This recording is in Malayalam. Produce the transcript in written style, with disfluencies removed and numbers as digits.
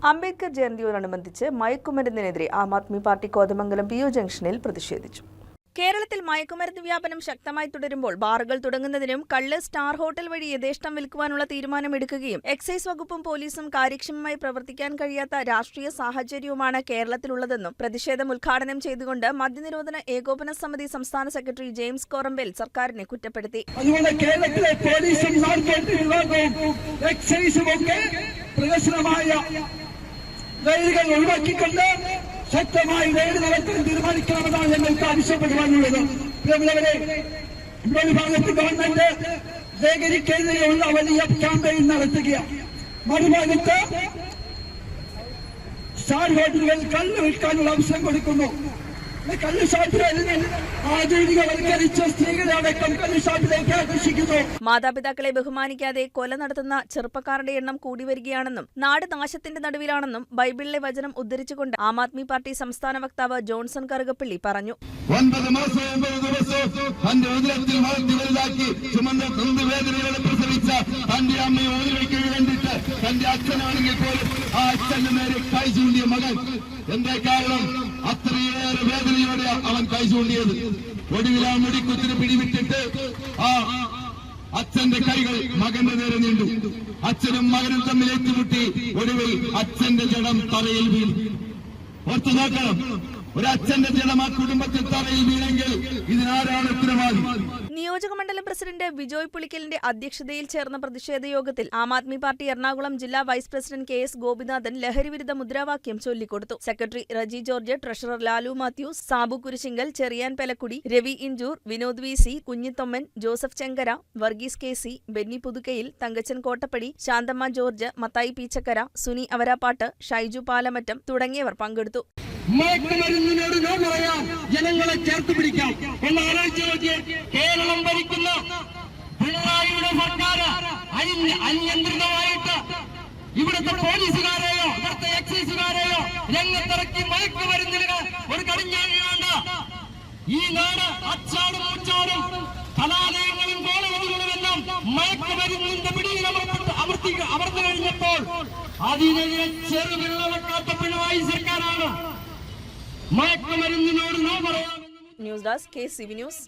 അംബേദ്കർ ജയന്തിയോടനുബന്ധിച്ച് മയക്കുമരുന്നിനെതിരെ ആം ആദ്മി പാർട്ടി കോതമംഗലം PO ജംഗ്ഷനിൽ പ്രതിഷേധിച്ചു. കേരളത്തിൽ മയക്കുമരുന്ന് വ്യാപനം ശക്തമായി തുടരുമ്പോൾ ബാറുകൾ തുടങ്ങുന്നതിനും കള്ള് സ്റ്റാർ ഹോട്ടൽ വഴി യഥേഷ്ടം വിൽക്കുവാനുള്ള തീരുമാനമെടുക്കുകയും എക്സൈസ് വകുപ്പും പോലീസും കാര്യക്ഷമമായി പ്രവർത്തിക്കാൻ കഴിയാത്ത രാഷ്ട്രീയ സാഹചര്യവുമാണ് കേരളത്തിലുള്ളതെന്നും പ്രതിഷേധം ഉദ്ഘാടനം ചെയ്തുകൊണ്ട് മദ്യനിരോധന ഏകോപന സമിതി സംസ്ഥാന സെക്രട്ടറി ജെയിംസ് കോറമ്പേൽ സർക്കാരിനെ കുറ്റപ്പെടുത്തി. അതുകൊണ്ട് കേരളത്തിലെ പോലീസും നാർക്കോട്ടിക് വിഭാഗവും എക്സൈസും ഒക്കെ പ്രദർശനമായ റെയ്ഡുകൾ ഒഴിവാക്കിക്കൊണ്ട് ശക്തമായി റെയ്ഡ് നടത്താൻ തീരുമാനിക്കണമെന്നാണ് ഞങ്ങൾക്ക് ആവശ്യപ്പെടുവാനുള്ളത്. ഇവിടെ ഭാഗത്ത് ഗവൺമെന്റ് ശേഖരിക്കുന്നതിനുള്ള വലിയ ക്യാമ്പയിൻ നടത്തുകയാണ്. മറുഭാഗത്ത് സ്റ്റാർ ഹോട്ടലുകൾ കല്ല് വിൽക്കാനുള്ള അവസരം കൊടുക്കുന്നു. കല്ല് ഷാപ്പിൽ ആധുനികവൽക്കരിച്ച സ്ത്രീകളെ അടക്കം കല്ല് ഷാപ്പിലേക്ക് ആകർഷിക്കുന്നു. മാതാപിതാക്കളെ ബഹുമാനിക്കാതെ കൊല നടത്തുന്ന ചെറുപ്പക്കാരുടെ എണ്ണം കൂടി വരികയാണെന്നും നാട് നാശത്തിന്റെ നടുവിലാണെന്നും ബൈബിളിലെ വചനം ഉദ്ധരിച്ചുകൊണ്ട് ആം ആദ്മി പാർട്ടി സംസ്ഥാന വക്താവ് ജോൺസൺ കറുകപ്പള്ളി പറഞ്ഞു. 9 മാസം 9 ദിവസവും തന്റെ ഉദരത്തിൽ വളർത്തി വലുതാക്കി ചുമന്ന വേദനയോടെ പ്രസവിച്ച തന്റെ അമ്മയെ ഓർമ്മിക്കാൻ വേണ്ടിയിട്ട് തന്റെ അച്ഛനാണെങ്കിൽ പോലും ആ അച്ഛന്റെ നേരെ കൈ ചൂണ്ടിയ മകൻ. എന്താ കാരണം? അത്രയേറെ വേദനയോടെ അവൻ കൈ ചൂണ്ടിയത്. ഒടുവിൽ ആ മുടിക്കുത്തിന് പിടിവിട്ടിട്ട് ആ അച്ഛന്റെ കൈകൾ മകന്റെ നേരെ നീണ്ടു. അച്ഛനും മകനും തമ്മിൽ ഏറ്റുമുട്ടി. ഒടുവിൽ അച്ഛന്റെ ജഡം തലയിൽ വീണു. ഓർത്തു നോക്കണം, ഒരു അച്ഛന്റെ ജഡം ആ കുടുംബത്തിൽ തലയിൽ വീണെങ്കിൽ ഇതിനാരാണ് ഉത്തരവാദി? നിയോജകമണ്ഡലം പ്രസിഡന്റ് വിജോയ് പുളിക്കലിന്റെ അധ്യക്ഷതയിൽ ചേർന്ന പ്രതിഷേധ യോഗത്തിൽ ആം ആദ്മി പാർട്ടി എറണാകുളം ജില്ലാ വൈസ് പ്രസിഡന്റ് KS ഗോപിനാഥൻ ലഹരിവിരുദ്ധ മുദ്രാവാക്യം ചൊല്ലിക്കൊടുത്തു. Secretary Reji George, treasurer Lalu Mathews, Sabu Kurisinkal, Cheriyan Pelakkudi, Ravi Inchoor, Vinod VC, Kunjithomman, Joseph Chenkara, Varghese KC, Benny Puthukkayil, Thankachan Kottappadi, Santhamma George, Mathai Peechakkara, Suni Avarappattu, Shaiju Palamattam തുടങ്ങിയവർ പങ്കെടുത്തു. മയക്കുമരുന്നിനോട് നോ പറയാം, ജനങ്ങളെ ചേർത്ത് പിടിക്കാം എന്ന് ആലോചിച്ച് നോക്കിയേ. കേരളം ഭരിക്കുന്ന പിണറായിയുടെ സർക്കാർ അനിയന്ത്രിതമായിട്ട് ഇവിടുത്തെ പോലീസുകാരെയോ ഇവിടുത്തെ എക്സൈസുകാരെയോ രംഗത്തിറക്കി മയക്കുമരുന്നിന് ഒരു കടിഞ്ഞാണ്. ഈ നാട് അച്ചാടും മുച്ചാടും കലാലയങ്ങളും കോളേജുകളുമെല്ലാം മയക്കുമരുന്നിന്റെ പിടിയിൽ അമർന്നു കഴിഞ്ഞപ്പോൾ അതിനെതിരെ ചെറുവിള്ളവെക്കാത്ത പിണറായി സർക്കാരാണ് മയക്കുമരുന്നിനോട് നോ പറയാം. News desk KCV news.